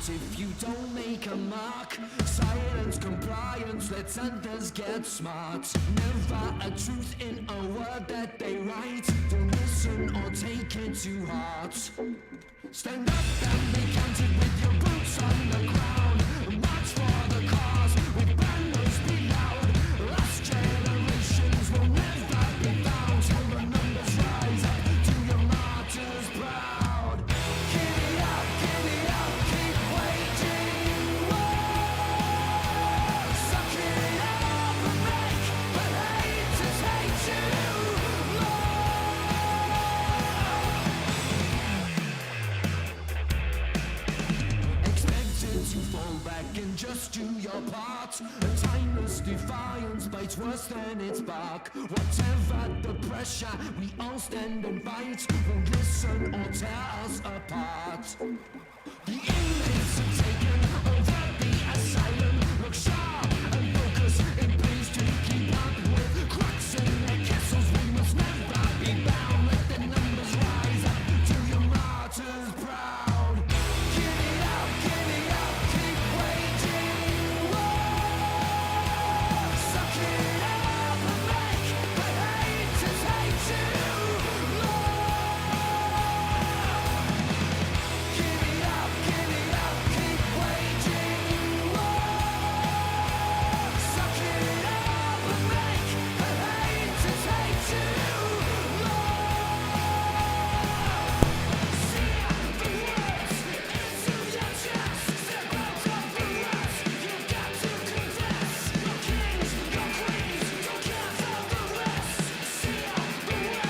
if you don't make a mark. Silence, compliance, let others get smart. Never a truth in a word that they write. Don't listen or take it to heart. Stand up and be counted with your boots on the ground. March for the cause with banners be loud. Lost generations will never be found. Till the numbers rise up to your martyrs proud. Keep it up, keep waging war. Suck it up and make the haters hate you more. Expected to fall back and just do your part. A timeless defiance bites worse than its bark. Whatever the pressure, we all stand and fight. Won't listen or tear us apart. The inmates have taken over the asylum. Look sharp and focus in place to keep up with cracks in their castles. We must never be bound. Let the numbers rise up to your martyrs proud. Give it up, keep waging war. Suck it up and make the haters hate you more. Give it up, keep waging war. Suck it up and make the haters hate you more. See the words into your chest. Step out of the rest. You've got to confess. Your kings, your queens, don't care for the rest. See the words into your chest. Give it up,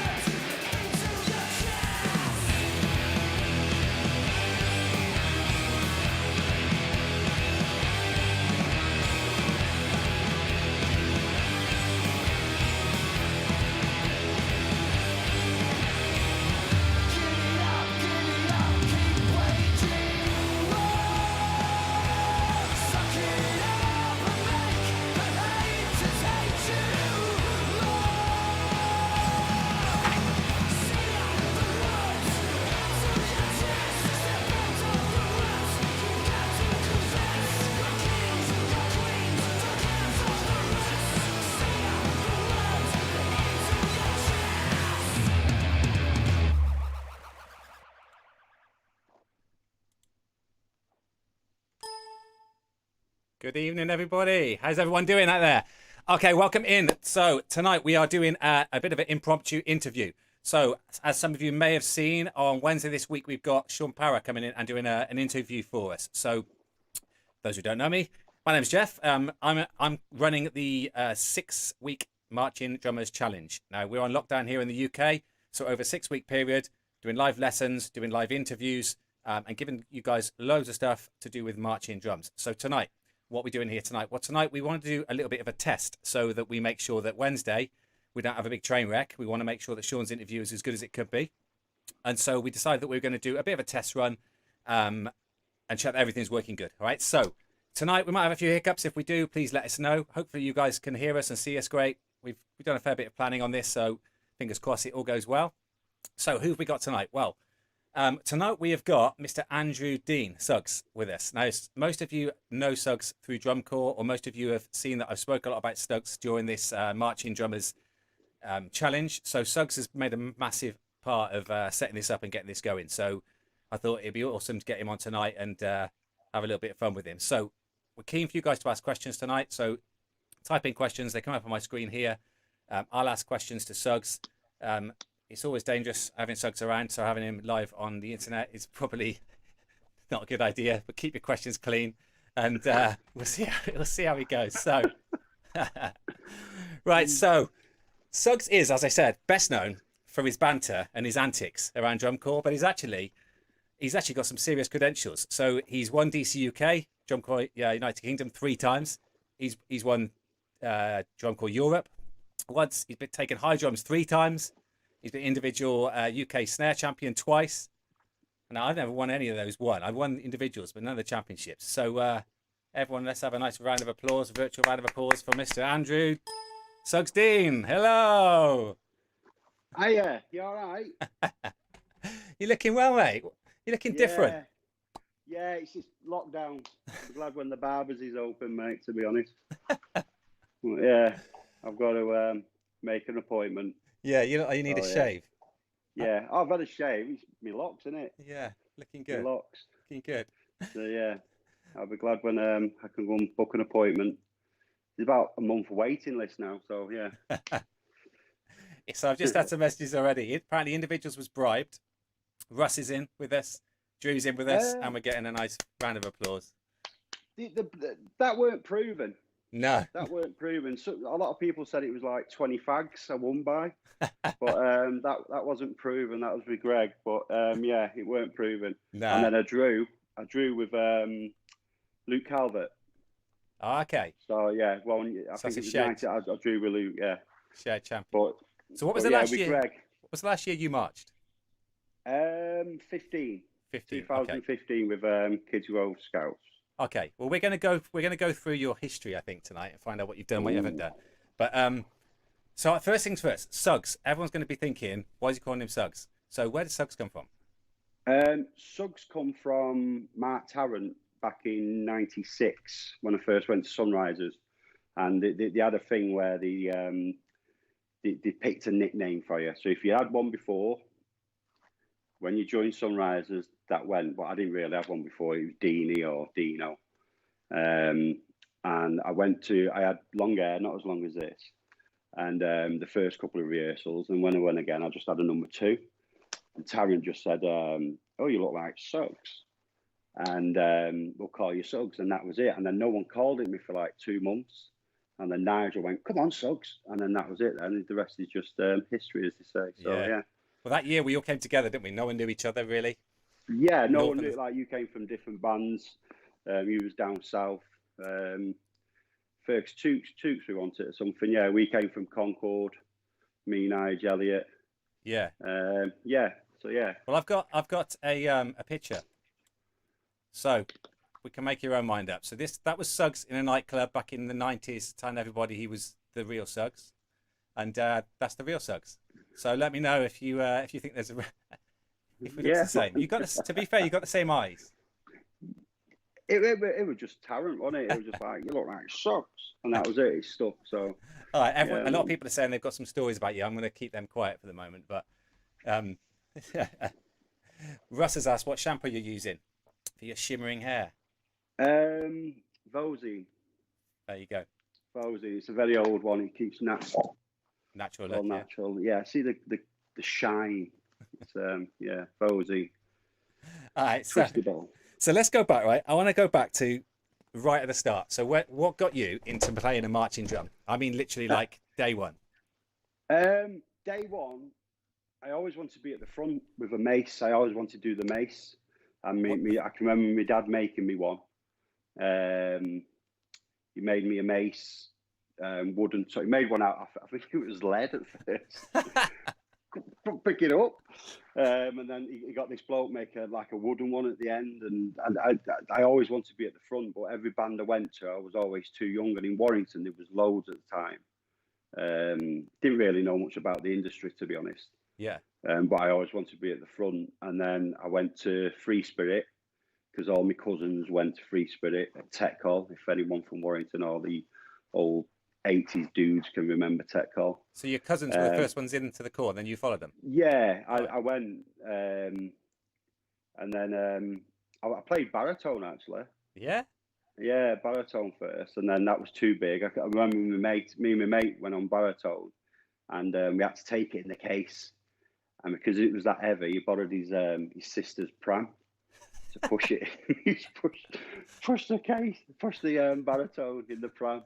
keep waging war. Suck it up and make the haters hate you more. See the words into your chest. Step out of the rest. You've got to confess. Your kings, your queens, don't care for the rest. See the words into your chest. Good evening, everybody. How's everyone doing out there? Okay, welcome in. So tonight we are doing a bit of an impromptu interview. So as some of you may have seen, on Wednesday this week, we've got Sean Power coming in and doing an interview for us. So those who don't know me, my name's Geoff. I'm running the 6-week Marching Drummers Challenge. Now, we're on lockdown here in the UK. So over a 6-week period, doing live lessons, doing live interviews, and giving you guys loads of stuff to do with marching drums. So tonight, what we're doing here tonight? Well, tonight we want to do a little bit of a test so that we make sure that Wednesday we don't have a big train wreck. We want to make sure that Sean's interview is as good as it could be. And so we decided that we were going to do a bit of a test run and check that everything's working good. All right. So tonight we might have a few hiccups. If we do, please let us know. Hopefully you guys can hear us and see us great. We've done a fair bit of planning on this, so fingers crossed it all goes well. So who have we got tonight? Well, tonight we have got Mr. Andrew Dean Suggs with us. Now, most of you know Suggs through Drum Corps, or most of you have seen that I've spoken a lot about Suggs during this Marching Drummers challenge. So Suggs has made a massive part of setting this up and getting this going. So I thought it'd be awesome to get him on tonight and have a little bit of fun with him. So we're keen for you guys to ask questions tonight. So type in questions. They come up on my screen here. I'll ask questions to Suggs. It's always dangerous having Suggs around, so having him live on the internet is probably not a good idea. But keep your questions clean, and we'll see how he goes. So, right. So, Suggs is, as I said, best known for his banter and his antics around Drum Corps, but he's actually got some serious credentials. So he's won DC UK, Drum Corps United Kingdom 3 times. He's won Drum Corps Europe once. He's been taken high drums 3 times. He's been individual UK snare champion twice. Now, I've never won any of those I've won individuals, but none of the championships. So everyone, let's have a nice round of applause, a virtual round of applause for Mr. Andrew Suggs Dean. Hello. Hiya, you all right? You're looking well, mate. You're looking different. Yeah, it's just lockdown. I'm glad when the barbers is open, mate. To be honest, well, yeah, I've got to make an appointment. Yeah, you need a So yeah, shave. Uh, yeah. I've had a shave. It's my locks, isn't it? yeah, looking My good. locks. Looking good. So yeah, I'll be glad when I can go and book an appointment. There's about a month waiting list now. So yeah. So I've just had some messages already. Apparently, individuals was bribed. Russ is in with us. Drew's in with us, and Um, we're getting a nice round of applause. that weren't proven. No. That weren't proven. So a lot of people said it was like 20 fags I won by, but that wasn't proven. That was with Greg, but yeah, it weren't proven. And No. then I drew with Luke Calvert. Oh, okay. So yeah, well, I So that's think a it was shared 90. I drew with Luke, yeah. shared champion. But So what was but the yeah, last with year? Greg, What was the last year you marched? 15, 15. Okay. 2015 with Kids Grove Scouts. Okay. Well, we're gonna go through your history, I think, tonight and find out what you've done, what you haven't Ooh. done. But so first things first, Suggs. Everyone's going to be thinking, why is he calling him Suggs? So where does Suggs come from? Suggs come from Mark Tarrant back in '96 when I first went to Sunrisers, and they had a thing where they picked a nickname for you. So if you had one before, when you joined Sunrisers, that went. But I didn't really have one before. It was Deanie or Dino. Um, and I had long hair, not as long as this. And the first couple of rehearsals, and when I went again, I just had a number two. And Tarrant just said, "Oh, you look like Suggs," and we'll call you Suggs, and that was it. And then no one called it me for like 2 months, and then Nigel went, "Come on, Suggs," and then that was it. And the rest is just history, as they say. So Yeah. yeah, Well, that year we all came together, didn't we? No one knew each other really. yeah. No North one and knew. the, Like you came from different bands. You was down south. First Tooks we wanted or something. Yeah, we came from Concord. Me, Nigel, Elliot. yeah. Yeah. So yeah. Well, I've got a picture, so we can make your own mind up. So that was Suggs in a nightclub back in the 90s, telling everybody he was the real Suggs, and that's the real Suggs. So let me know if you think there's a if we look Yeah. the same. You got to be fair, you got the same eyes. It was just Tarrant, wasn't it? It was just like, you look like Suggs. And that was it. It stuck. So, All right, yeah. a lot of people are saying they've got some stories about you. I'm going to keep them quiet for the moment, but um, Russ has asked what shampoo you're using for your shimmering hair. Vosey. There you go. Vosey. It's a very old one. It keeps natural. Natural All look, yeah. natural. Yeah. See the shine. It's, yeah, Vosey. All right, Twisty ball. so let's go back, right? I want to go back to right at the start. So what got you into playing a marching drum? I mean, literally like day one. Day one, I always wanted to be at the front with a mace. I always wanted to do the mace. And I can remember my dad making me one. He made me a mace, wooden. So he made one out. I think it was lead at first. Couldn't pick it up, and then he got this bloke make like a wooden one at the end. And I always wanted to be at the front, but every band I went to, I was always too young. And in Warrington, there was loads at the time. Didn't really know much about the industry, to be honest. Yeah. But I always wanted to be at the front. And then I went to Free Spirit because all my cousins went to Free Spirit at Tech Hall. If anyone from Warrington or the old 80s dudes can remember Tech Hall. So your cousins were the first ones into the corps, and then you followed them? Yeah, I went. And then I played baritone, actually. Yeah? Yeah, baritone first. And then that was too big. I remember me and my mate went on baritone. And we had to take it in the case. And because it was that heavy, he borrowed his sister's pram to push it. He's pushed the baritone in the pram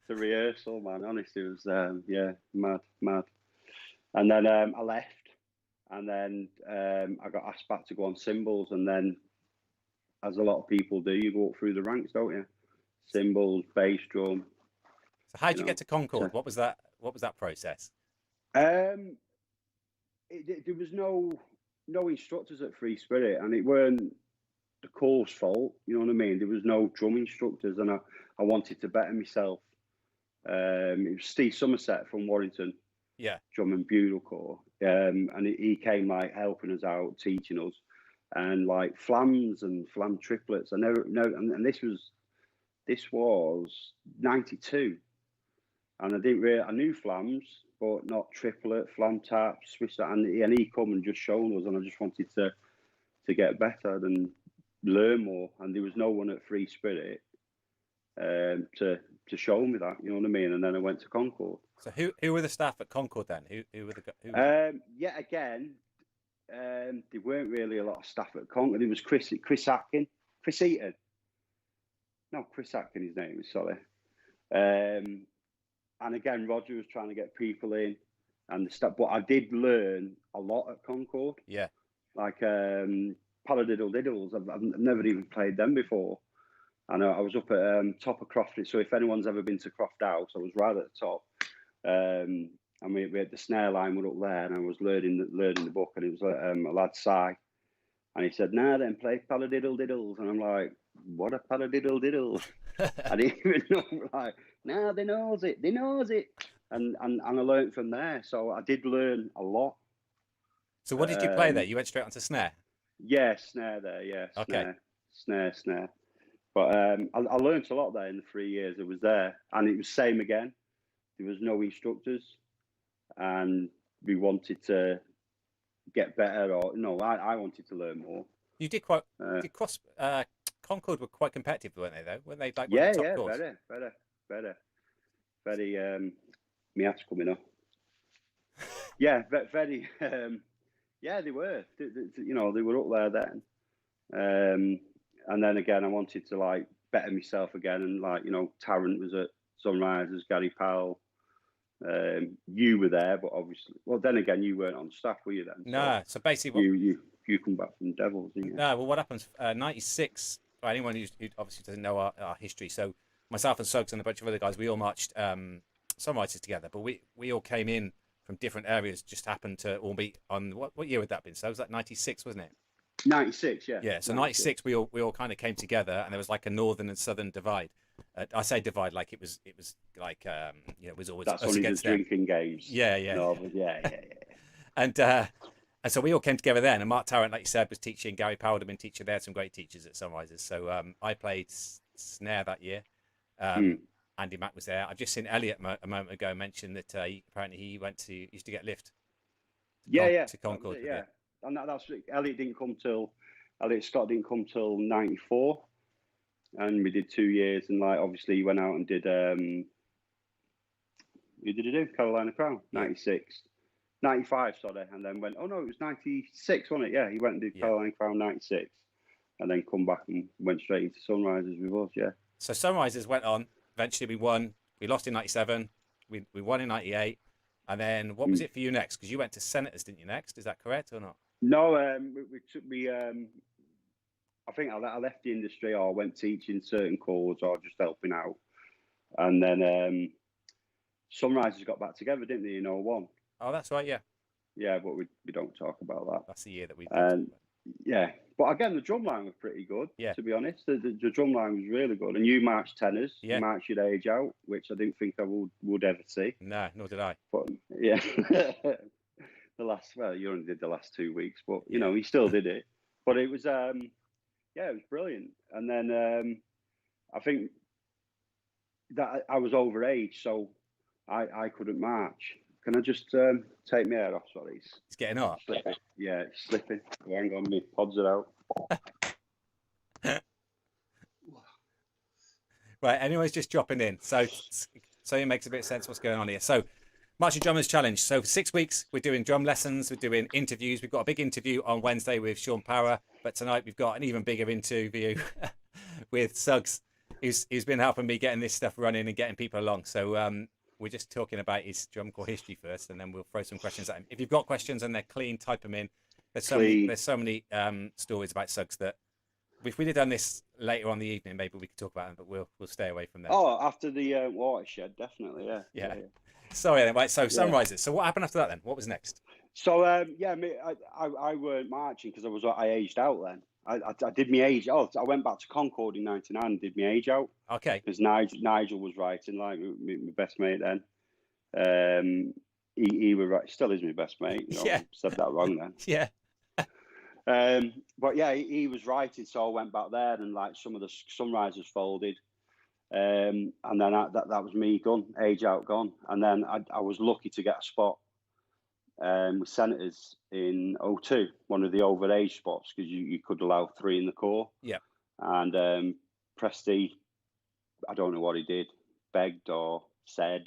to rehearsal, man. Honestly, it was yeah, mad. And then I left, and then I got asked back to go on cymbals, and then, as a lot of people do, you go up through the ranks, don't you? Cymbals, bass drum. So how did you get to Concord? What was that process? There was no instructors at Free Spirit, and it weren't the course fault. You know what I mean? There was no drum instructors, and I wanted to better myself. It was Steve Somerset from Warrington, Yeah. drum and bugle corps, and he came like helping us out, teaching us, and like flams and flam triplets. I never no, and this was '92, and I didn't really I knew flams, but not triplet, flam taps, Swiss, and he come and just shown us, and I just wanted to get better and learn more, and there was no one at Free Spirit to show me that, you know what I mean? And then I went to Concord. So who were the staff at Concord then? Who were the Yeah, again, there weren't really a lot of staff at Concord. It was Chris Eaton. No, Chris Atkin, his name is, sorry. And again, Roger was trying to get people in and the stuff, but I did learn a lot at Concord. Yeah. Like Paradiddle Diddles. I've never even played them before. And I was up at top of Croft. So if anyone's ever been to Croft House, I was right at the top. And we had the snare line were up there, and I was learning the book, and it was a lad, Si. And he said, "Nah, then play Paradiddle Diddles." And I'm like, "What a Paradiddle Diddle?" I didn't even know. Like, "Nah, they knows it. And I learned from there. So I did learn a lot. So what did you play there? You went straight onto snare? Yeah, snare there. Yeah, snare. Okay. Snare. But I learned a lot there in the 3 years I was there, and it was same again. There was no instructors, and we wanted to get better. Or no, I wanted to learn more. You did quite. Did cross Concord were quite competitive, weren't they? Though, weren't they? Like Yeah, one of the top course? better. Very. My hat's coming up. Yeah, very. Yeah, they were. You know, they were up there then. And then again, I wanted to like better myself again, and like, you know, Tarrant was at Sunrisers, Gary Powell. You were there, but obviously, well, then again, you weren't on staff, were you then? No. So basically, you come back from Devils, didn't you? No. Well, what happens? '96. For anyone who obviously doesn't know our history, so myself and Suggs and a bunch of other guys, we all marched Sunrisers together, but we all came in from different areas. Just happened to all meet on what year would that have been? So it was like '96, wasn't it? 96, yeah. Yeah, so 96 we all kind of came together, and there was like a northern and southern divide. I say divide like it was like you know, it was always that's us only against the drinking games. Yeah. And so we all came together then. And Mark Tarrant, like you said, was teaching. Gary Powell had been teaching. They had some great teachers at Sunrisers. So I played snare that year. Andy Mack was there. I've just seen Elliot a moment ago mention that apparently he used to get lift. To Concord. Yeah. And that's Elliot Scott didn't come till '94, and we did 2 years, and like obviously he went out and did who did he do? Carolina Crown, 96, 95, sorry, and then went, oh no, it was 96, wasn't it? Yeah, he went and did Carolina Crown 96, and then come back and went straight into Sunrisers with us. Yeah. So Sunrisers went on. Eventually we won. We lost in '97. We won in '98. And then what was it for you next? Because you went to Senators, didn't you? Next, is that correct or not? No, I think I left the industry, or went teaching certain chords, or just helping out. And then Sunrisers got back together, didn't they, in '01? Oh, that's right, yeah. Yeah, but we don't talk about that. That's the year that we did. Yeah, but again, the drum line was pretty good, to be honest. The drum line was really good. And you marched tenors, you marched your age out, which I didn't think I would ever see. No, nor did I. But, yeah. You only did the last 2 weeks, but you know, he still did it. But it was it was brilliant. And then I think that I was over age, so I couldn't march. Can I just take my hair off? Sorry, it's getting hot. Slipping. Yeah, it's slipping. Hang on, my pods are out. Right, anyone's just dropping in, so it makes a bit of sense what's going on here. So, Marching Drummers Challenge. So for 6 weeks, we're doing drum lessons, we're doing interviews. We've got a big interview on Wednesday with Sean Power, but tonight we've got an even bigger interview with Suggs, who's been helping me getting this stuff running and getting people along. So we're just talking about his drum corps history first, and then we'll throw some questions at him. If you've got questions and they're clean, type them in. There's so many stories about Suggs that if we'd have done this later on the evening, maybe we could talk about them, but we'll stay away from that. Oh, after the watershed, definitely, yeah. Sorry, then, right. So Sunrisers. So what happened after that then? What was next? So I weren't marching because I aged out then. I did my age. Oh, I went back to Concord in '99 and did my age out. Okay. Because Nigel was writing, like my best mate then. He was right. Still is my best mate. You know, I said that wrong then. Yeah. But yeah, he was writing, so I went back there, and like some of the Sunrisers folded, and then that was me gone, age out gone, and then I was lucky to get a spot with Senators in '02, one of the overage spots, because you could allow 3 in the core. Yeah. And Presti, I don't know what he did, begged or said,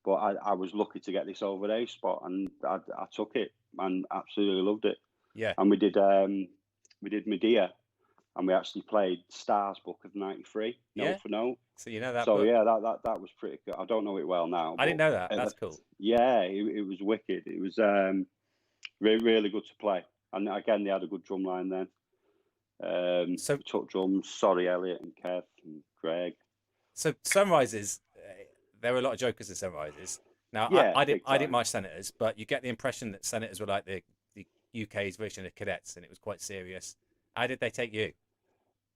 but I was lucky to get this overage spot, and I took it and absolutely loved it. Yeah. And we did Medea, and we actually played Stars Book of '93, note for note. So you know that. So book. yeah, that was pretty good. I don't know it well now. I didn't know that. That's cool. Yeah, it was wicked. It was really, really good to play. And again, they had a good drum line then. So we took drums. Sorry, Elliot and Kev and Greg. So Sunrisers, there were a lot of jokers in Sunrisers. Now Yeah, I didn't march Senators, but you get the impression that Senators were like the UK's version of cadets, and it was quite serious. How did they take you?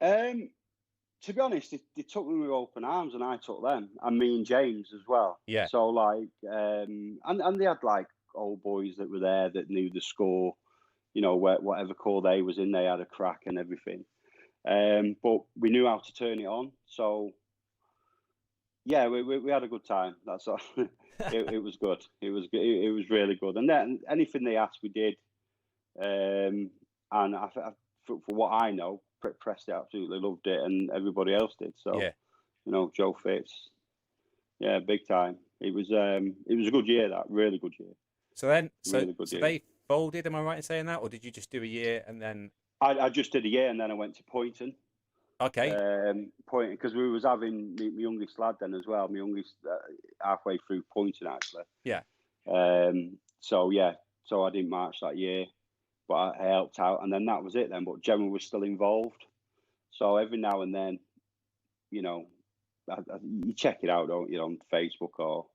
To be honest, they took me with open arms, and I took them, and me and James as well. Yeah. So like, and they had like old boys that were there that knew the score, you know, whatever corps they was in, they had a crack and everything. But we knew how to turn it on. So yeah, we had a good time. That's all. It was good. It was really good. And then anything they asked, we did. And for what I know, Presti absolutely loved it, and everybody else did. So yeah, you know, Joe Fitz, yeah, big time. It was a good year. That really good year. So then, really so they folded. Am I right in saying that, or did you just do a year and then? I just did a year, and then I went to Poynton. Okay. Poynton, because we was having my youngest lad then as well. My youngest halfway through Poynton actually. Yeah. So I didn't march that year, but I helped out, and then that was it then. But Gemma was still involved, so every now and then, you know, you check it out, don't you, on Facebook, or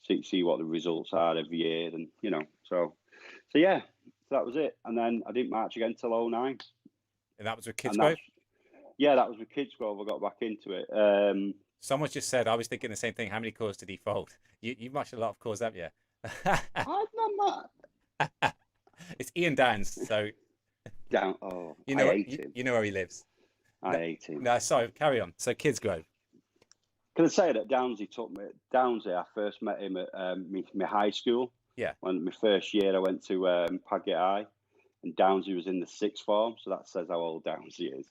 see what the results are every year, and you know, so yeah, so that was it. And then I didn't march again till '09. And that was with Kidsgrove? Yeah, that was with Kidsgrove. I got back into it. Someone just said, I was thinking the same thing. How many corps did he fold? You marched a lot of corps, haven't you? I've done that. It's Ian Downs, so Down. Oh, you know, I hate him. You know where he lives. I hate him. No, sorry, carry on. So Kidsgrove. Can I say that Downsy took me? Downsy, I first met him at my high school. Yeah. When my first year, I went to Padgett High, and Downsy was in the sixth form, so that says how old Downsy is.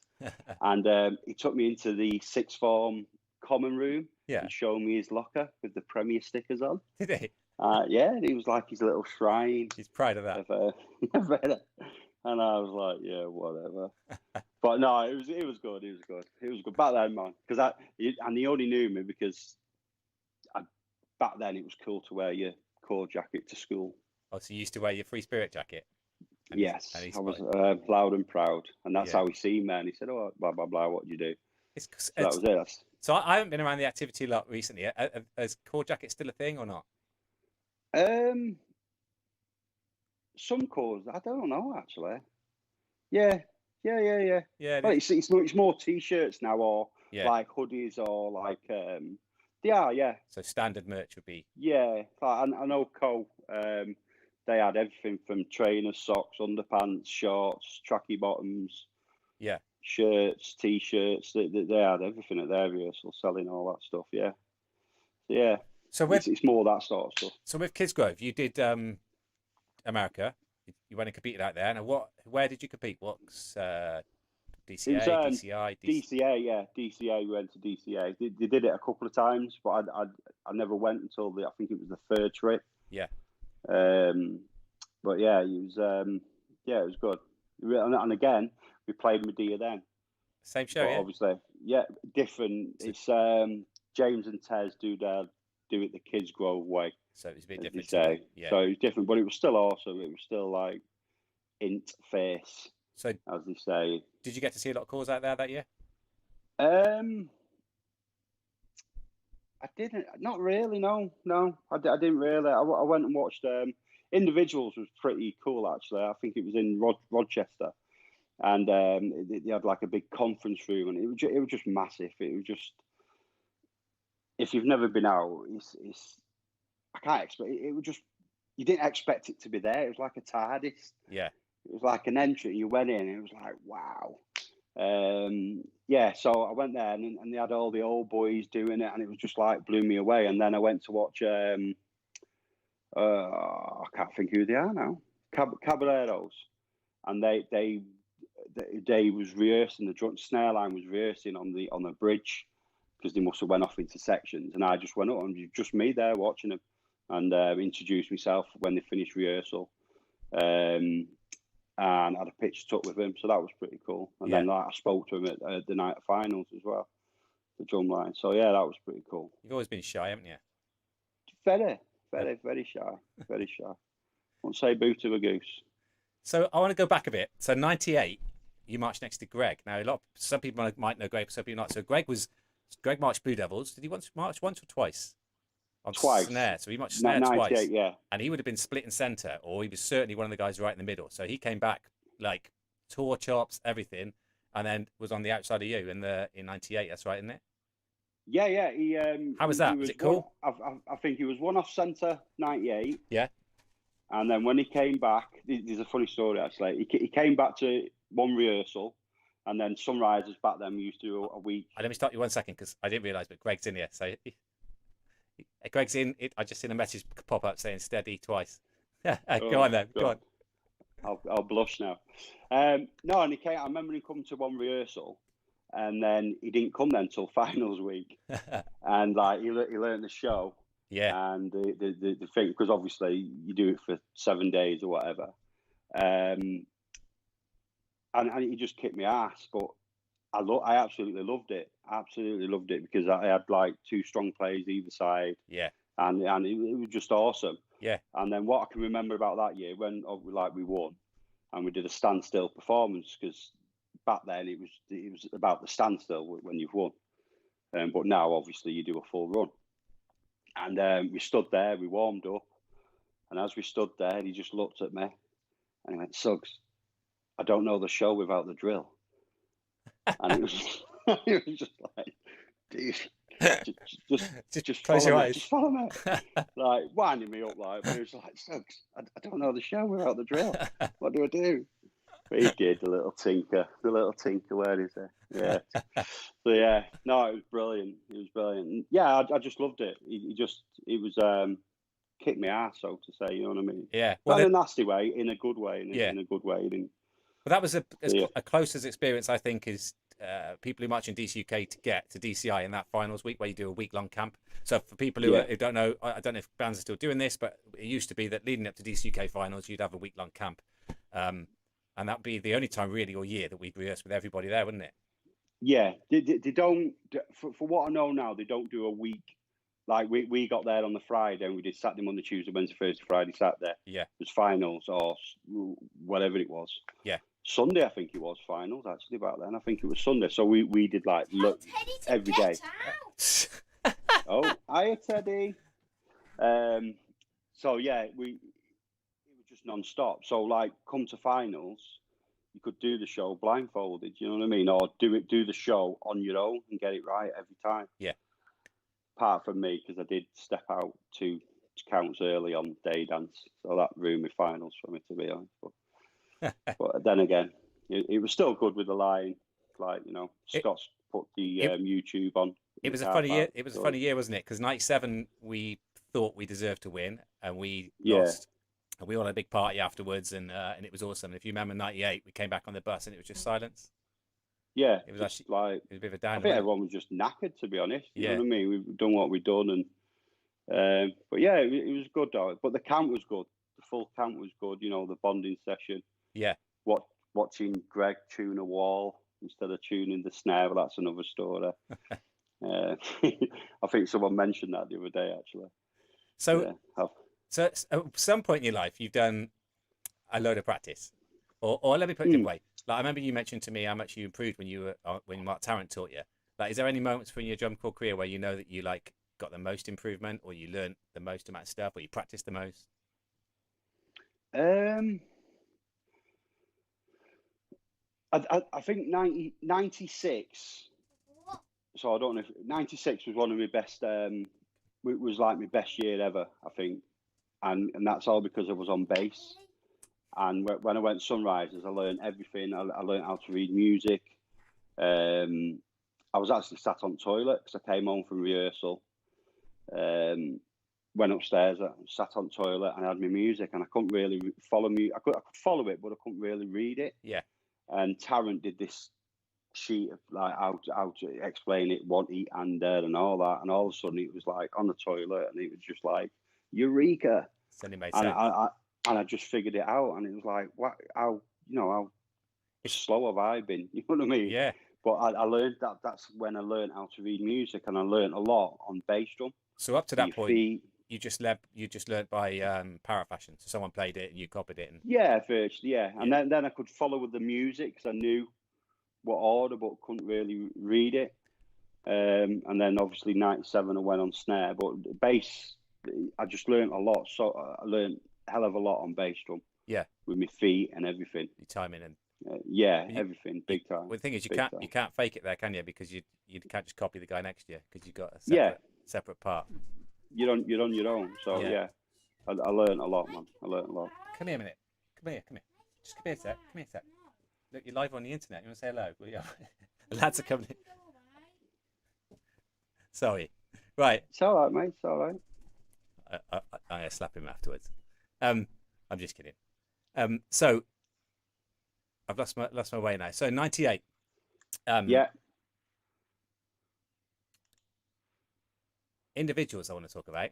And he took me into the sixth form common room. Yeah. And showed me his locker with the Premier stickers on. Did he? Yeah, it was like his little shrine. He's proud of that. And I was like, yeah, whatever. But no, it was good. It was good back then, man. Because he only knew me because back then it was cool to wear your corps jacket to school. Oh, so you used to wear your Free Spirit jacket? Yes, I was loud and proud, and that's how he seen me. And he said, "Oh, blah blah blah. What do you do?" So that was it. So I haven't been around the activity a lot recently. Is corps jacket still a thing or not? Some corps, I don't know actually. Yeah. Yeah. Well, it's more t-shirts now, or like hoodies, or like yeah. So standard merch would be. Yeah, I know Co. They had everything from trainers, socks, underpants, shorts, tracky bottoms. Yeah. Shirts, t-shirts. They had everything at their rehearsal, selling all that stuff. Yeah. Yeah. So it's more that sort of stuff. So with Kidsgrove, you did America. You went and competed out there. Now, where did you compete? What's DCA, DCI? DCA, yeah, DCA. We went to DCA. They did it a couple of times, but I never went until I think it was the third trip. Yeah. But yeah, it was good. And again, we played Medea then. Same show, yeah. Obviously, yeah, different. It's James and Tez do it the Kidsgrove way. So it was a bit different. Say. Yeah. So it was different, but it was still awesome. It was still like int face, so as they say. Did you get to see a lot of calls out there that year? I didn't. Not really. No. I didn't really. I went and watched. Individuals was pretty cool actually. I think it was in Rochester, and they had like a big conference room, and it was just massive. It was just, if you've never been out, it's I can't explain. It was just, you didn't expect it to be there. It was like a TARDIS. Yeah. it was like an entry. You went in, and it was like, wow. Yeah, so I went there, and they had all the old boys doing it, and it was just like blew me away. And then I went to watch. I can't think who they are now. Caballeros, and they was rehearsing. The drunk snare line was rehearsing on the bridge because they must have went off into sections, and I just went up and just me there watching them, and introduced myself when they finished rehearsal, and had a pitch tuck with him, so that was pretty cool. And then I spoke to him at the night of finals as well, the drum line. So yeah, that was pretty cool. You've always been shy, haven't you? Very shy, very shy. Won't say boo to a goose. So I want to go back a bit. So 98, you marched next to Greg. Now some people might know Greg, some people not. So Greg marched Blue Devils. Did he march once or twice? Twice. Snare. So he marched snare 98, twice. yeah. And he would have been split in centre, or he was certainly one of the guys right in the middle. So he came back like tour chops, everything, and then was on the outside of you in 98. That's right, isn't it? Yeah. How was that? Was it cool? I think he was one off centre 98. Yeah. And then when he came back, there's a funny story actually. He came back to one rehearsal, and then Sunrisers back then we used to do a week. Let me stop you 1 second because I didn't realise, but Greg's in here. So Greg's in. I just seen a message pop up saying steady twice. Go on then. Go on. I'll blush now. No, and he came. I remember him coming to one rehearsal, and then he didn't come then till finals week, and like he learned the show. Yeah. And the thing, because obviously you do it for 7 days or whatever, and he just kicked my ass, but I absolutely loved it. Absolutely loved it because I had like two strong players either side. Yeah. And it was just awesome. Yeah. And then what I can remember about that year when we won, and we did a standstill performance because back then it was about the standstill when you've won, but now obviously you do a full run. And we stood there, we warmed up, and as we stood there, he just looked at me and he went, "Suggs, I don't know the show without the drill." And it was just like, dude, just close your eyes. Just follow me. Like winding me up, like, but he was like, "Suggs, I don't know the show without the drill. What do I do?" But he did the little tinker. Where is it? Yeah. So yeah, no, it was brilliant. It was brilliant. Yeah, I just loved it. It was kicked my ass, so to say. You know what I mean? Yeah. Well, in a nasty way, in a good way. In a good way. Well, that was a closest experience I think is people who march in DCUK to get to DCI in that finals week where you do a week-long camp. So for people who don't know, I don't know if bands are still doing this, but it used to be that leading up to DCUK finals, you'd have a week-long camp. And that'd be the only time really all year that we'd rehearse with everybody there, wouldn't it? Yeah, they don't. For what I know now, they don't do a week. Like we got there on the Friday, and we did Saturday, Monday, Tuesday, Wednesday, Thursday, Friday, Saturday. Yeah, it was finals or whatever it was. Yeah, Sunday I think it was finals actually back then. I think it was Sunday. So we did like every day. Oh, hiya Teddy. So yeah, it was just non-stop. So like, come to finals, you could do the show blindfolded. You know what I mean? Or do the show on your own and get it right every time. Yeah. Apart from me, because I did step out two counts early on day dance, so that ruined my finals for me, to be honest. But then again, it was still good with the line. Like, you know, Scott's put the YouTube on. It was a funny year. It was a funny year, wasn't it? Because 97, we thought we deserved to win, and we lost. And we all had a big party afterwards, and it was awesome. And if you remember 98, we came back on the bus, and it was just silence. Yeah, it was actually like it was a bit of a down. I think everyone was just knackered, to be honest. You know what I mean? We've done what we've done, and but yeah, it was good though. But the camp was good. The full camp was good. You know, the bonding session. Yeah. Watching Greg tune a wall instead of tuning the snare, well, that's another story. I think someone mentioned that the other day, actually. So at some point in your life, you've done a load of practice, or let me put it this way. Like, I remember you mentioned to me how much you improved when Mark Tarrant taught you. Like, is there any moments from your drum corps career where you know that you like got the most improvement, or you learned the most amount of stuff, or you practiced the most? I think 96. So I don't know if 96 was one of my best. It was like my best year ever, I think, and that's all because I was on bass. And when I went Sunrisers, I learned everything. I learned how to read music. I was actually sat on toilet because I came home from rehearsal. Went upstairs, I sat on toilet, and I had my music, and I couldn't really follow me. I could follow it, but I couldn't really read it. Yeah. And Tarrant did this sheet of like how to explain it, what he and all that, and all of a sudden it was like on the toilet, and it was just like eureka. Suddenly made And sense. I just figured it out, and it was like, what? How slow have I been? You know what I mean? Yeah. But I learned that. That's when I learned how to read music, and I learned a lot on bass drum. So up to that point, feet. you just learnt by parafashion. So someone played it and you copied it. And Yeah, virtually, yeah. And then I could follow with the music because I knew what order, but couldn't really read it. And then obviously 97 I went on snare, but bass, I just learned a lot. So I learned a hell of a lot on bass drum. Yeah. With my feet and everything. Your timing and everything, big time. Well, the thing is, you can't fake it there, can you? Because you can't just copy the guy next to you because you've got a separate part. You're on your own. So I learned a lot, man. I learned a lot. Come here a minute. Come here. Just come here a sec. Look, you're live on the internet. You want to say hello? Well, yeah. The lads are coming in. Sorry. Right. It's all right, mate. It's all right. I slap him afterwards. I'm just kidding. So I've lost my way now. So 98. Individuals I want to talk about.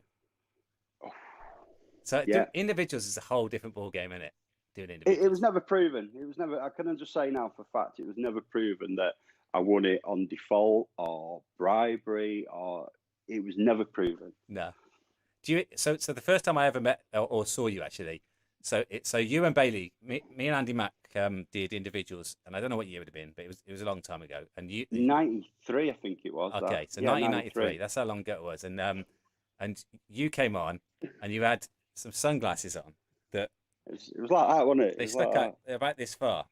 So individuals is a whole different ball game, isn't it? Doing individuals. It was never proven. It was never. I can just say now for a fact, it was never proven that I won it on default or bribery, or it was never proven. No. So the first time I ever met or saw you actually. So you and Bailey, me and Andy Mack did individuals, and I don't know what year it would have been, but it was a long time ago. And you 93, I think it was. Okay, so 1993. That's how long ago it was. And you came on, and you had some sunglasses on that. It was like that, wasn't it? They stuck out about this far,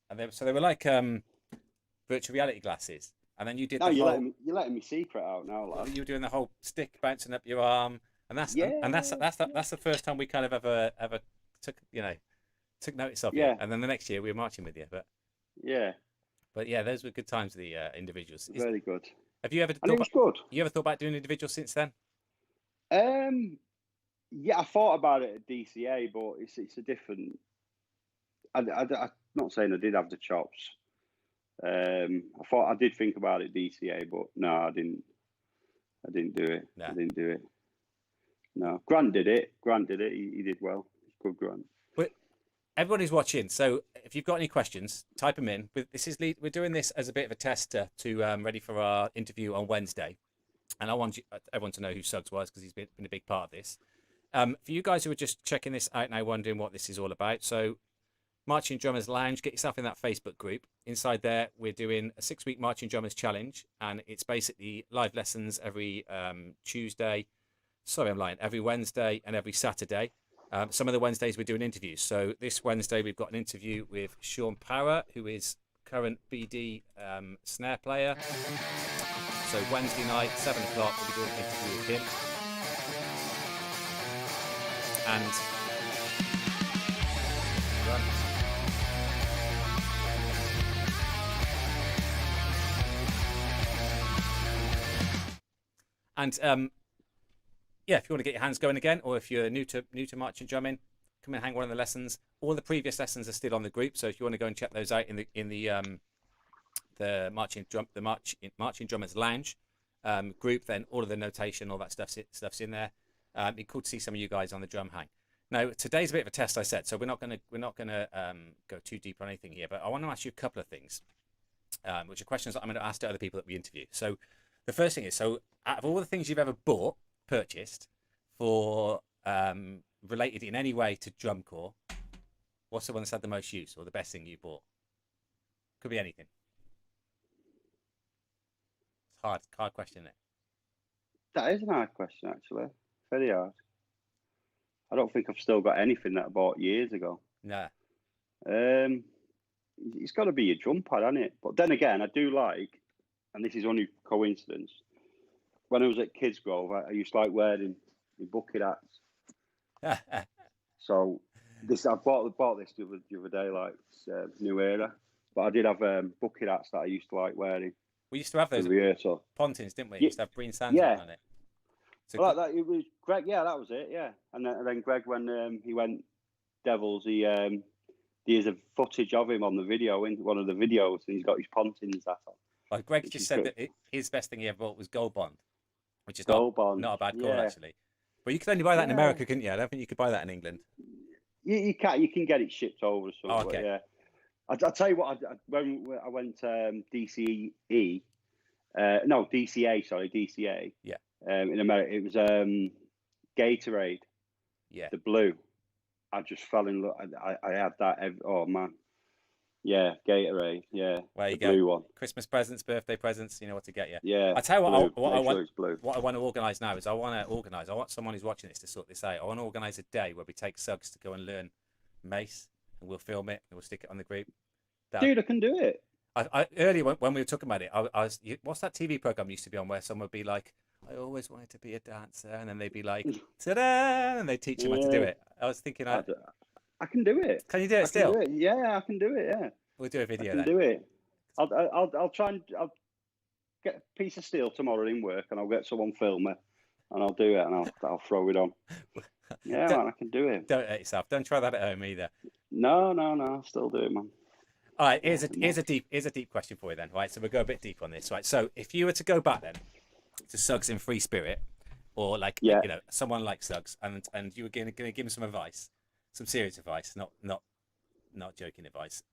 and they were like virtual reality glasses. And then you did. You're letting me secret out now, lad. You were doing the whole stick bouncing up your arm. And that's the first time we kind of ever took notice of you. And then the next year we were marching with you. But those were good times. The individuals. Very good. Have you ever? And it was good. You ever thought about doing individuals since then? Yeah, I thought about it at DCA, but it's a different. I'm not saying I did have the chops. I did think about it at DCA, but no, I didn't do it. No. I didn't do it. No, Grant did it. He did well. Good Grant. But everybody's watching, so if you've got any questions, type them in. We're doing this as a bit of a tester to ready for our interview on Wednesday, and I want everyone to know who Suggs was because he's been a big part of this. For you guys who are just checking this out now, wondering what this is all about, so Marching Drummers Lounge, get yourself in that Facebook group. Inside there, we're doing a 6-week Marching Drummers Challenge, and it's basically live lessons every Tuesday. Sorry, I'm lying. Every Wednesday and every Saturday. Some of the Wednesdays we're doing interviews. So this Wednesday we've got an interview with Sean Power, who is current BD snare player. So Wednesday night, 7 o'clock, we'll be doing an interview with him. And if you want to get your hands going again, or if you're new to marching drumming, come and hang one of the lessons. All the previous lessons are still on the group, so if you want to go and check those out in the Marching Drummers Lounge group, then all of the notation, all that stuff's in there. It'd be cool to see some of you guys on the drum hang. Now today's a bit of a test, I said, so we're not gonna go too deep on anything here, but I want to ask you a couple of things, which are questions that I'm going to ask to other people that we interview. So the first thing is, so out of all the things you've ever purchased for related in any way to drum corps, what's the one that's had the most use, or the best thing you bought? Could be anything. It's hard question, isn't it? That is an hard question, actually. Very hard. I don't think I've still got anything that I bought years ago. No. It's got to be a drum pad, hasn't it? But then again, I do like, and this is only coincidence, when I was at Kids Grove, I used to like wearing the bucket hats. So I bought this the other day, like it's, new era. But I did have bucket hats that I used to like wearing We used to have for those rehearsal. pontins, didn't we? Yeah, used to have green sands yeah. written on it. So Well, it was Greg. Yeah, that was it. Yeah, and then Greg, when he went Devils, there's a footage of him on the video in one of the videos, and he's got his pontins hat on. well, Greg Which just is said good. that his best thing he ever bought was Gold Bond, which is Gold Bond. not a bad call Yeah, actually. But you could only buy that in yeah. America, couldn't you? I don't think you could buy that in England. You can get it shipped over or something. Oh, okay. But yeah, I'll tell you what. When I went DCE, no DCA, sorry DCA. Yeah. In America, it was Gatorade, Yeah. the blue. I just fell in love. I had that. Oh man, yeah, Gatorade. Yeah, There you the go. blue one. Christmas presents, birthday presents, you know what to get you. Yeah. I tell you blue. what I Make sure want. it's blue. What I want to organise now is I want someone who's watching this to sort this out. I want to organise a day where we take Suggs to go and learn mace, and we'll film it and we'll stick it on the group. Dude, I can do it. Earlier when we were talking about it, what's that TV program used to be on where someone would be like, I always wanted to be a dancer, and then they'd be like, ta-da, and they teach them how to do it. I was thinking, I can do it. Can you do it still? Do it. Yeah, I can do it. Yeah, We'll do a video I can then. do it. I'll try and I'll get a piece of steel tomorrow in work, and I'll get someone film it, and I'll do it, and I'll throw it on. Yeah, man, I can do it. Don't hurt yourself. Don't try that at home either. No, I'll still do it, man. All right, here's a deep question for you then. Right, so we'll go a bit deep on this. Right, so if you were to go back then to Suggs in Free Spirit, or like someone like Suggs, and you were going to give him some advice, some serious advice, not joking advice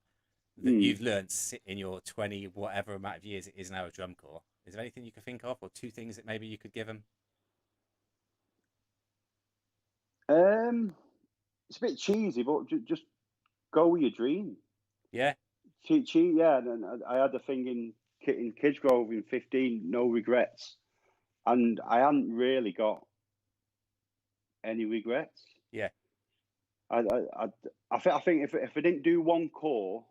that you've learned in your 20 whatever amount of years it is now a drum corps. Is there anything you can think of, or two things that maybe you could give him? It's a bit cheesy, but just go with your dream. Yeah. Yeah, and I had a thing in Kids Grove in 15, no regrets, and I hadn't really got any regrets. Yeah. I think if I didn't do one corps,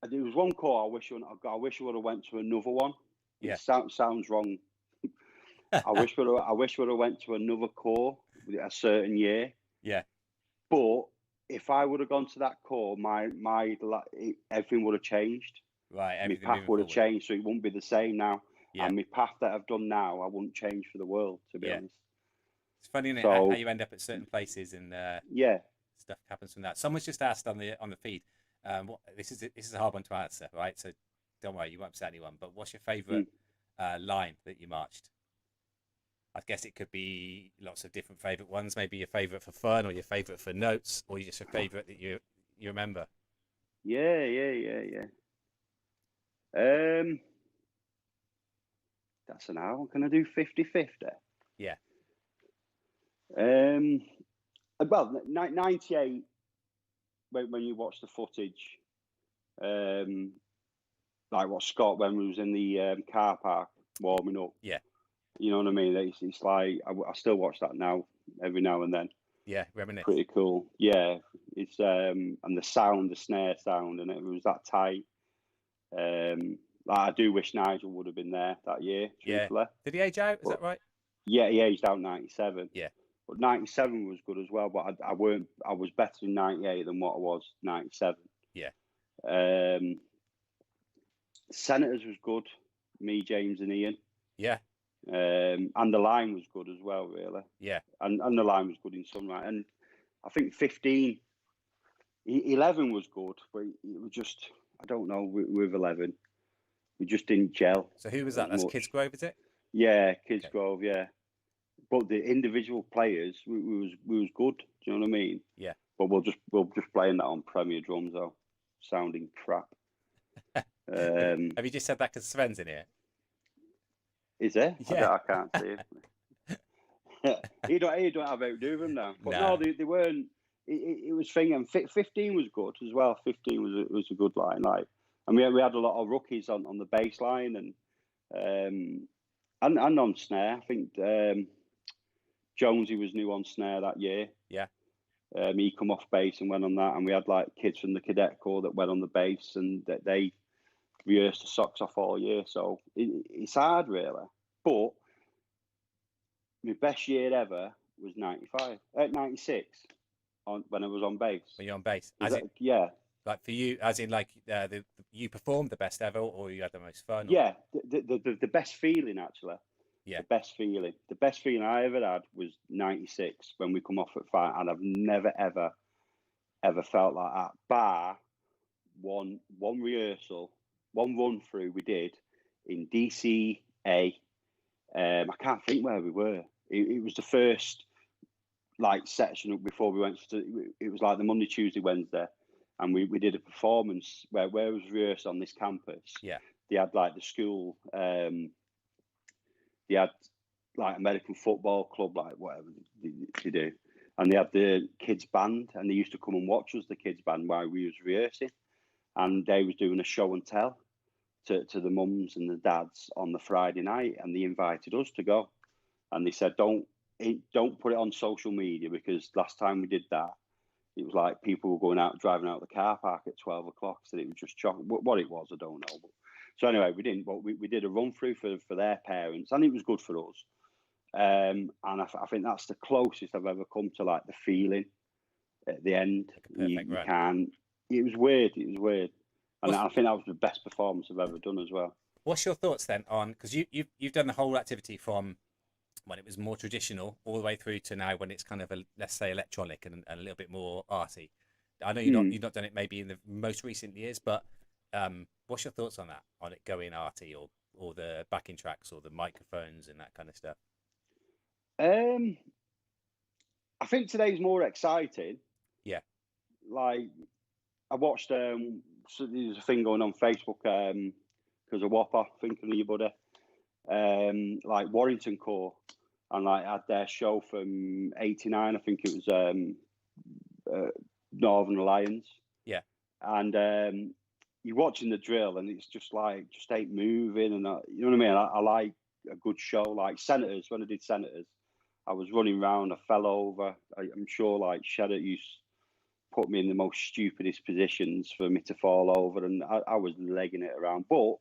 there was one corps I wish I would have went to another one. Yeah. It sounds wrong. I wish would have went to another corps a certain year. Yeah. But if I would have gone to that corps, everything would have changed. Right. My path would have changed, so it wouldn't be the same now. Yeah. And my path that I've done now, I wouldn't change for the world, to be honest. It's funny, isn't it, how you end up at certain places and stuff happens from that. Someone's just asked on the feed. This is a hard one to answer, right? So don't worry, you won't upset anyone. But what's your favourite line that you marched? I guess it could be lots of different favourite ones. Maybe your favourite for fun, or your favourite for notes, or just your favourite that you remember. Yeah. That's an hour. Can I do 50-50? Yeah. Well, 98. When you watch the footage, like what Scott when we was in the car park warming up. Yeah. You know what I mean? It's like I still watch that now every now and then. Yeah, reminisce. Pretty cool. Yeah, it's and the sound, the snare sound, and it was that tight. Like I do wish Nigel would have been there that year. Truthfully. Did he age out? Is that right? Yeah, he aged out 97. Yeah. But 97 was good as well. But I was better in 98 than what I was 97. Yeah. Senators was good. Me, James, and Ian. Yeah. And the line was good as well, really. Yeah. And the line was good in Sunrise. And I think 15, 11 was good, but it was just, I don't know, with 11, we just didn't gel. So who was that? That's Kids Grove, is it? Yeah, Kids Grove, yeah. But the individual players, we was good. Do you know what I mean? Yeah. But we'll just playing that on Premier drums though, sounding crap. Have you just said that because Sven's in here? Is there? Yeah. I can't see it. you don't have out do them now. But no, they weren't. It was thing, and 15 was good as well. 15 was a good line, like, and we had a lot of rookies on the bass line and on snare. I think Jonesy was new on snare that year. Yeah. He come off bass and went on that, and we had like kids from the cadet corps that went on the bass, and they rehearsed the socks off all year. So it's hard, really. But my best year ever was 95, 96 when I was on bass. When you're on bass, Yeah. Like for you, as in like you performed the best ever, or you had the most fun? Or... Yeah, the best feeling actually. Yeah. The best feeling I ever had was 96 when we come off at 5, and I've never ever felt like that. Bar one rehearsal, one run through we did in DCA. I can't think where we were. It was the first like section before we went to. It was like the Monday, Tuesday, Wednesday, and we did a performance where it was rehearsed on this campus. Yeah. They had like the school. They had like American football club, like whatever they do, and they had the kids band, and they used to come and watch us, the kids band, while we was rehearsing, and they was doing a show and tell to the mums and the dads on the Friday night, and they invited us to go, and they said don't put it on social media, because last time we did that, it was like people were driving out the car park at 12 o'clock, so it was just what it was, I don't know. So anyway, we didn't, but we did a run through for their parents, and it was good for us. And I think that's the closest I've ever come to like the feeling at the end. You can't. It was weird. And I think that was the best performance I've ever done as well. What's your thoughts then on, because you've done the whole activity from when it was more traditional all the way through to now when it's kind of let's say electronic and a little bit more arty. I know you've not done it maybe in the most recent years, but what's your thoughts on that? On it going arty, or the backing tracks, or the microphones and that kind of stuff? I think today's more exciting. Yeah. Like I watched so there's a thing going on Facebook because of Whopper, thinking of you, buddy. Like Warrington Core, and like had their show from '89. I think it was Northern Alliance. Yeah. And you're watching the drill, and it's just ain't moving, and you know what I mean. I like a good show, like Senators. When I did Senators, I was running around, I fell over. I'm sure like Shadow used to put me in the most stupidest positions for me to fall over, and I was legging it around, but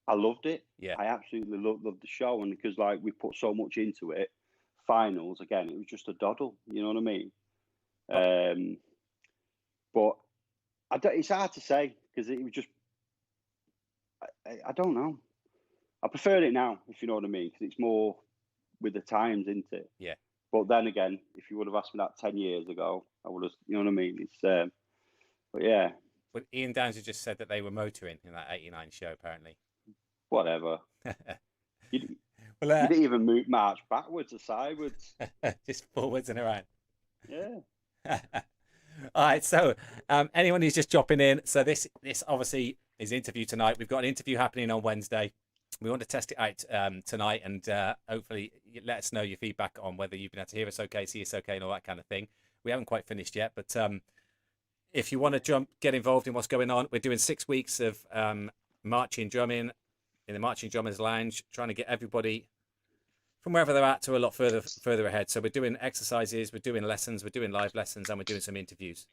I loved it. Yeah, I absolutely loved the show, and because like we put so much into it, finals again, it was just a doddle. You know what I mean? But it's hard to say, because it was just I don't know. I prefer it now, if you know what I mean, because it's more with the times, isn't it? Yeah. But then again, if you would have asked me that 10 years ago, I would have, you know what I mean? It's, but yeah. But Ian Downs just said that they were motoring in that '89 show, apparently. Whatever. You didn't even march backwards or sideways. Just forwards and around. Yeah. All right, so anyone who's just dropping in, so this obviously is interview tonight. We've got an interview happening on Wednesday. We want to test it out tonight, and hopefully let us know your feedback on whether you've been able to hear us okay, see us okay, and all that kind of thing. We haven't quite finished yet, but if you want to get involved in what's going on, we're doing 6 weeks of marching drumming in the Marching Drummers Lounge, trying to get everybody from wherever they're at to a lot further ahead. So we're doing exercises, we're doing lessons, we're doing live lessons, and we're doing some interviews.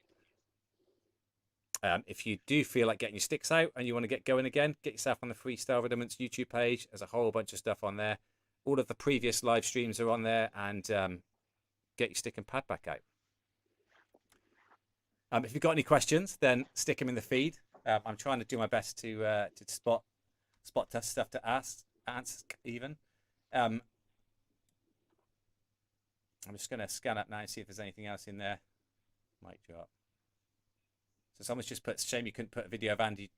If you do feel like getting your sticks out and you want to get going again, get yourself on the Freestyle Rudiments YouTube page. There's a whole bunch of stuff on there. All of the previous live streams are on there, and get your stick and pad back out. If you've got any questions, then stick them in the feed. I'm trying to do my best to spot stuff to ask even. I'm just going to scan up now and see if there's anything else in there. Mic drop. So someone's just put, shame you couldn't put a video of Andy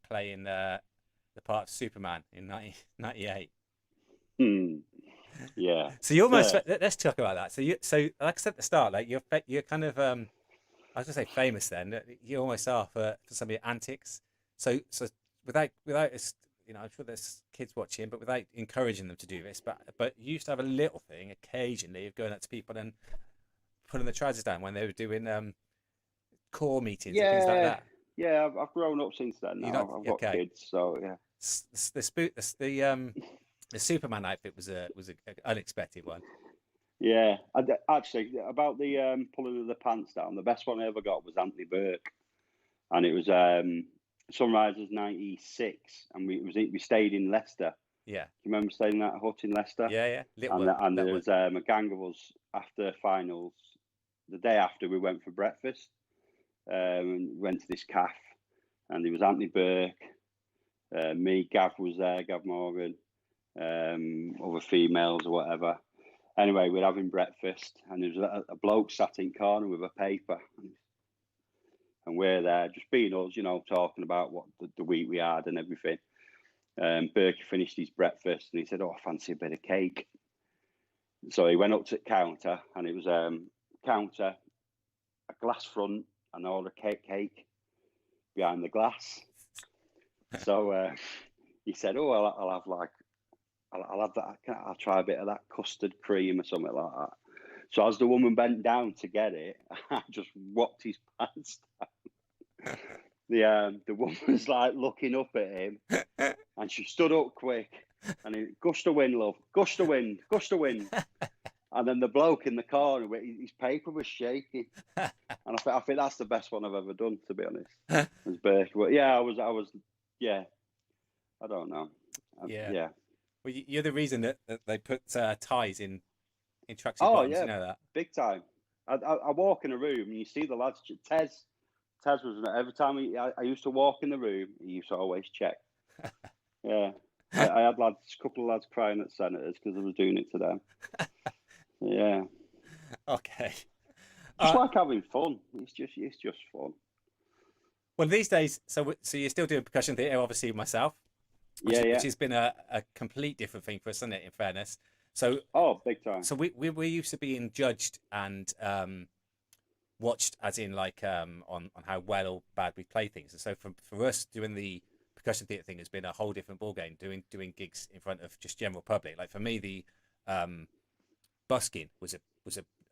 playing the part of Superman in 1998. Yeah. So you almost, let's talk about that. So like I said at the start, like you're kind of, I was gonna say famous then. You almost are for some of your antics. So without you know, I'm sure there's kids watching, but without encouraging them to do this, but you used to have a little thing occasionally of going up to people and putting the trousers down when they were doing core meetings and things like that. Yeah, I've grown up since then. Now I've got kids, so yeah. The Superman outfit was an unexpected one. Yeah, actually, about the pulling of the pants down, the best one I ever got was Anthony Burke, and it was Sunrisers '96, and we stayed in Leicester, Yeah. You remember staying in that hut in Leicester? Yeah, yeah. And there was a gang of us after finals. The day after, we went for breakfast. And went to this cafe, and there was Anthony Burke, me, Gav was there, Gav Morgan, other females or whatever. Anyway, we're having breakfast, and there was a bloke sat in corner with a paper, and we're there just being us, talking about what the week we had and everything. Burke finished his breakfast, and he said, "Oh, I fancy a bit of cake." So he went up to the counter, and it was counter, a glass front, and all the cake behind the glass. So he said, "Oh, I'll have that. I'll try a bit of that custard cream or something like that." So as the woman bent down to get it, I just whopped his pants down. The woman's like looking up at him, and she stood up quick, and he, "Gust of wind, love, gust of wind, gust of wind." And then the bloke in the corner, his paper was shaking, and I think that's the best one I've ever done, to be honest. Was Burke. But yeah, I was, yeah. I don't know. Yeah. Well, you're the reason that they put ties in tracksuit Oh bottoms. yeah, You know that. big time. I walk in a room and you see the lads. Tez was every time I used to walk in the room, he used to always check. Yeah, I had a couple of lads crying at Senators because I was doing it to them. Yeah. Okay. Just like having fun. It's just fun. Well, these days, so you're still doing percussion theatre, obviously, myself. Which has been a complete different thing for us, isn't it? In fairness, so big time. So we used to being judged and watched as in like on how well or bad we play things, and so for us doing the percussion theatre thing has been a whole different ballgame. Doing gigs in front of just general public, like for me the busking was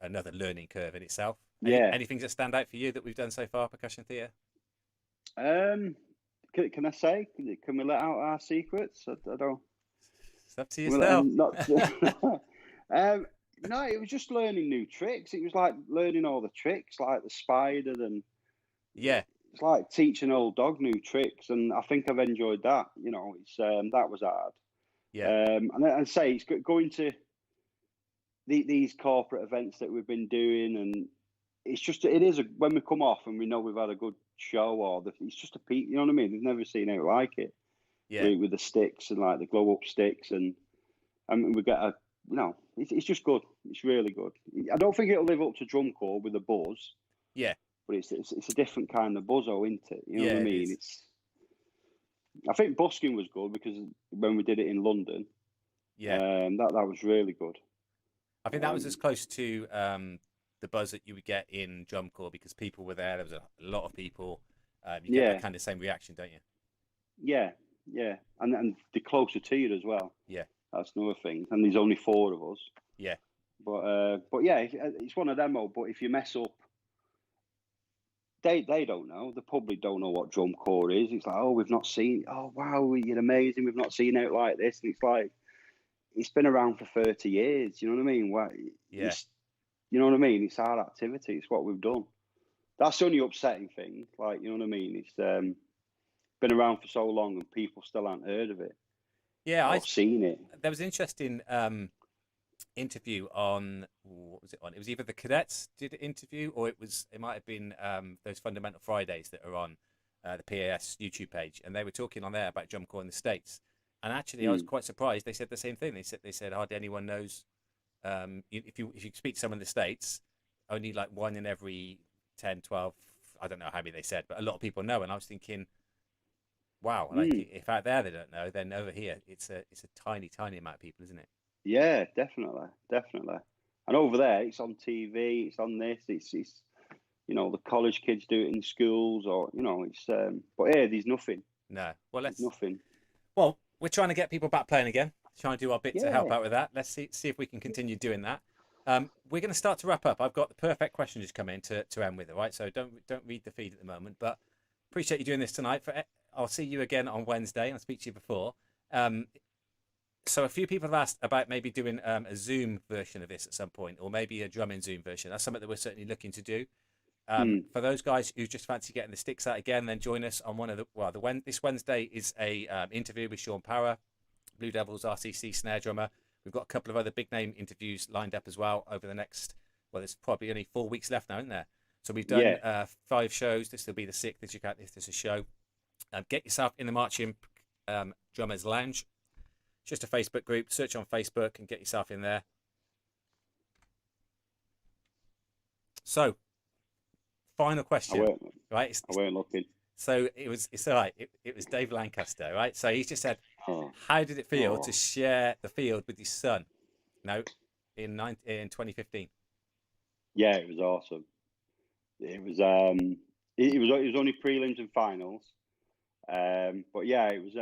another learning curve in itself. Anything that stand out for you that we've done so far, percussion theatre? Can I say? Can we let out our secrets? I don't. It's up to yourself. No, it was just learning new tricks. It was like learning all the tricks, like the spider, and it's like teaching old dog new tricks. And I think I've enjoyed that. It's that was hard. Yeah. And say it's going to these corporate events that we've been doing, and it is when we come off and we know we've had a good show, or it's just a peak. You know what I mean? They've never seen anything like it. Yeah. With the sticks and like the glow up sticks, and we get it's just good. It's really good. I don't think it'll live up to drum corps with the buzz. Yeah. But it's a different kind of buzz, isn't it? You know what I mean? I think busking was good because when we did it in London, that was really good. I think that was as close to the buzz that you would get in drum corps because people were there. There was a lot of people. You get that kind of same reaction, don't you? Yeah, yeah, and they're closer to you as well. Yeah, that's another thing. And there's only 4 of us. Yeah, but yeah, it's one of them. But if you mess up, they don't know. The public don't know what drum corps is. It's like, oh, we've not seen. Oh, wow, you're amazing. We've not seen it like this. And it's like, it's been around for 30 years. You know what I mean? Yeah. You know what I mean? It's our activity. It's what we've done. That's the only upsetting thing. Like, you know what I mean? It's been around for so long and people still haven't heard of it. Yeah, I've seen it. There was an interesting interview on, what was it on? It was either the cadets did an interview or it might have been those Fundamental Fridays that are on the PAS YouTube page, and they were talking on there about drum corps in the States. And actually, I was quite surprised. They said the same thing. They said hardly anyone knows. If you speak to someone in the States, only like 1 in every 10, 12, I don't know how many they said, but a lot of people know. And I was thinking, wow, like if out there they don't know, then over here it's a tiny amount of people, isn't it? Yeah, definitely. And over there, it's on TV, it's on this, it's the college kids do it in schools, or it's. But here, there's nothing. No, well, there's nothing. Well, we're trying to get people back playing again. Trying to do our bit to help out with that. Let's see if we can continue doing that. We're going to start to wrap up. I've got the perfect question just come in to end with, all right? So don't read the feed at the moment, but appreciate you doing this tonight. I'll see you again on Wednesday, and I'll speak to you before. So a few people have asked about maybe doing a Zoom version of this at some point, or maybe a drumming Zoom version. That's something that we're certainly looking to do. For those guys who just fancy getting the sticks out again, then join us on one of this Wednesday is a interview with Sean Power. Blue Devils RCC snare drummer. We've got a couple of other big name interviews lined up as well over the next, well, there's probably only 4 weeks left now, isn't there? So we've done 5 shows. This will be the 6th as you count this as a show. Get yourself in the Marching Drummers Lounge. It's just a Facebook group. Search on Facebook and get yourself in there. So, final question. Right? I weren't looking. So it's all right. It was Dave Lancaster, right? So he's just said, how did it feel to share the field with your son? In 2015. Yeah, it was awesome. It was it was only prelims and finals, but yeah, it was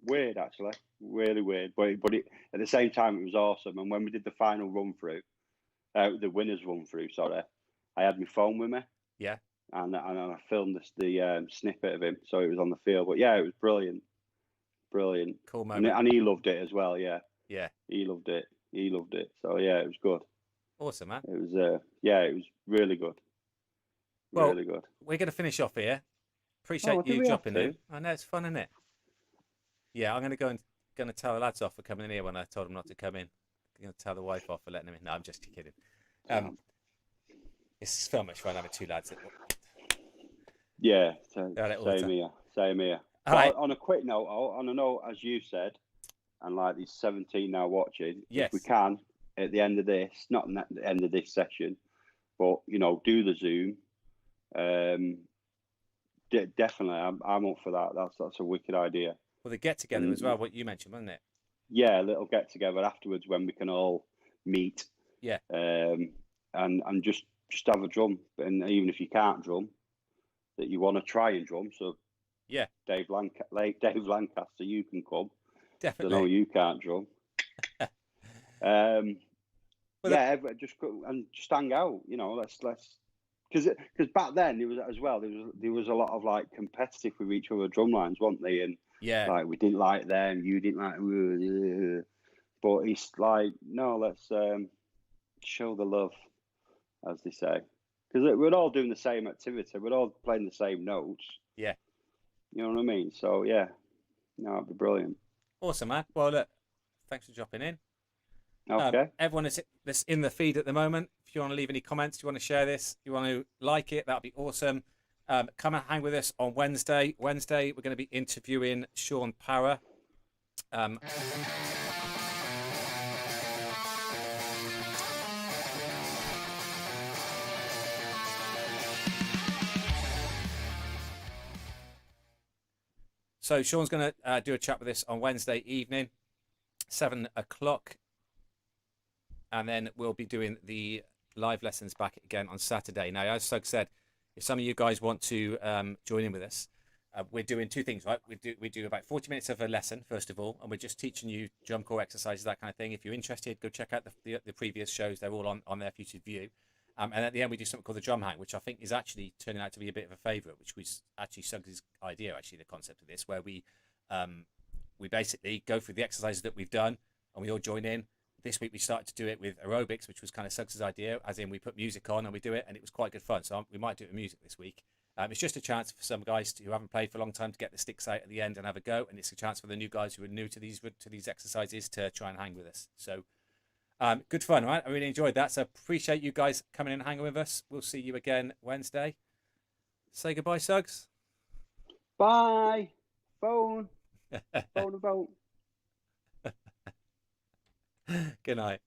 weird actually, really weird. But at the same time, it was awesome. And when we did the final run through, the winners run through, sorry, I had my phone with me. Yeah. And I filmed the snippet of him, so it was on the field. But yeah, it was brilliant. Cool moment. And he loved it as well. Yeah. Yeah. He loved it. So yeah, it was good. Awesome, man. It was it was really good. Well, really good. We're going to finish off here. Appreciate you dropping in. I know it's fun, isn't it? Yeah, I'm going to tell the lads off for coming in here when I told them not to come in. I'm going to tell the wife off for letting them in. No, I'm just kidding. It's so much fun having 2 lads. Yeah, same here. Right. On a quick note, on a note, as you said, and like these 17 now watching, yes, if we can, at the end of this, not at the end of this session, but, do the Zoom. Definitely, I'm up for that. That's a wicked idea. Well, the get together as well, what you mentioned, wasn't it? Yeah, a little get together afterwards when we can all meet. Yeah. And just have a drum, and even if you can't drum, that you want to try and drum. So yeah, Dave Lancaster, you can come. Definitely. I know you can't drum. Just hang out. Let's because back then there was a lot of like competitive with each other drum lines, weren't they? And yeah, like we didn't like them, you didn't like, but it's like no, let's show the love, as they say, because we're all doing the same activity, we're all playing the same notes. Yeah, you know what I mean. So yeah, it'd be brilliant. Awesome, man. Well, look, thanks for dropping in. Okay. Everyone that's in the feed at the moment, if you want to leave any comments, you want to share this, you want to like it, that'd be awesome. Come and hang with us on Wednesday. Wednesday, we're going to be interviewing Sean Power. So Sean's going to do a chat with us on Wednesday evening, 7 o'clock. And then we'll be doing the live lessons back again on Saturday. Now, as Sugg said, if some of you guys want to join in with us, we're doing 2 things, right? We do about 40 minutes of a lesson, first of all, and we're just teaching you drum corps exercises, that kind of thing. If you're interested, go check out the previous shows. They're all on there for you to view. And at the end, we do something called the drum hang, which I think is actually turning out to be a bit of a favourite, which was actually Sugg's idea, actually, the concept of this, where we basically go through the exercises that we've done and we all join in. This week we started to do it with aerobics, which was kind of Suggs' idea, as in we put music on and we do it, and it was quite good fun. So we might do it with music this week. It's just a chance for some guys who haven't played for a long time to get the sticks out at the end and have a go, and it's a chance for the new guys who are new to these exercises to try and hang with us. So good fun, right? I really enjoyed that. So appreciate you guys coming in and hanging with us. We'll see you again Wednesday. Say goodbye, Suggs. Bye. Phone. Phone. Good night.